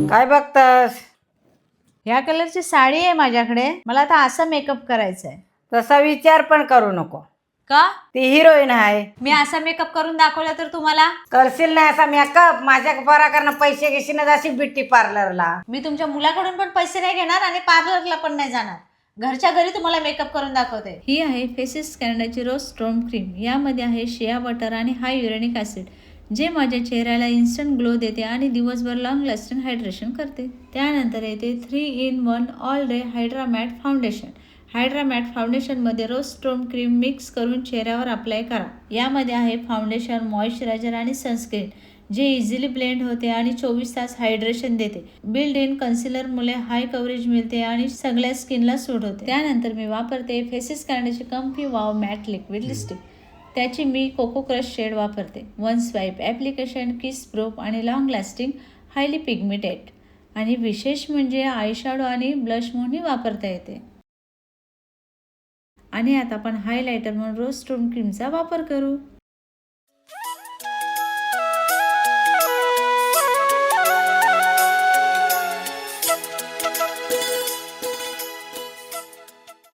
काय बघतास? ह्या कलरची साडी आहे माझ्याकडे, मला आता असा मेकअप करायचा आहे. तसा विचार पण करू नको. का? ती हिरोईन आहे. मी असा मेकअप करून दाखवला तर तुम्हाला? करशील नाही असा मेकअप? माझ्या बरा करणं पैसे घेशील अशी ब्युटी पार्लरला. मी तुमच्या मुलाकडून पण पैसे नाही घेणार आणि पार्लरला पण नाही जाणार. घरच्या घरी तुम्हाला मेकअप करून दाखवते. ही आहे फेसेस कॅनडाची रोज स्ट्रॉंग क्रीम. यामध्ये आहे शिया बटर आणि हाय युरेनिक ॲसिड, जे माझ्या चेहऱ्याला इन्स्टंट ग्लो देते आणि दिवसभर लॉंग लास्टिंग हायड्रेशन करते. त्यानंतर येते 3-in-1 all day hydra matte foundation. Hydra matte फाउंडेशनमध्ये रोज स्ट्रॉंग क्रीम मिक्स करून चेहऱ्यावर अप्लाय करा. यामध्ये आहे फाउंडेशन, मॉइश्चरायझर आणि सनस्क्रीन, जे इझिली ब्लेंड होते आणि 24 तास हायड्रेशन देते. बिल्ड इन कन्सिलरमुळे हाय कव्हरेज मिळते आणि सगळ्या स्किनला सूट होते. त्यानंतर मी वापरते फेसेस कॅनडाची comfy wow matte liquid lipstick. त्याची मी कोको क्रश शेड वापरते. One swipe application, kiss proof आणि लॉंग लास्टिंग, हायली पिगमेंटेड. आणि विशेष म्हणजे आयशॅडो आणि ब्लश म्हणूनही वापरता येते. आणि आता आपण हायलायटर म्हणून रोज स्ट्रॉंग क्रीमचा वापर करू.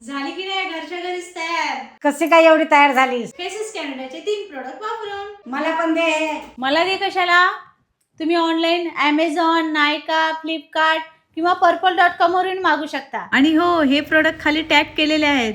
झाली की नाही घरच्या घरीच तयार? कशी काय एवढी तयार झालीस? फेसेस कॅनडाचे 3 प्रोडक्ट वापरून. मला पण दे. मला दे कशाला? तुम्ही ऑनलाईन ॲमेझॉन, नायका, फ्लिपकार्ट किंवा पर्पल.com वरून मागू शकता. आणि हो, हे प्रोडक्ट खाली टॅग केलेले आहेत.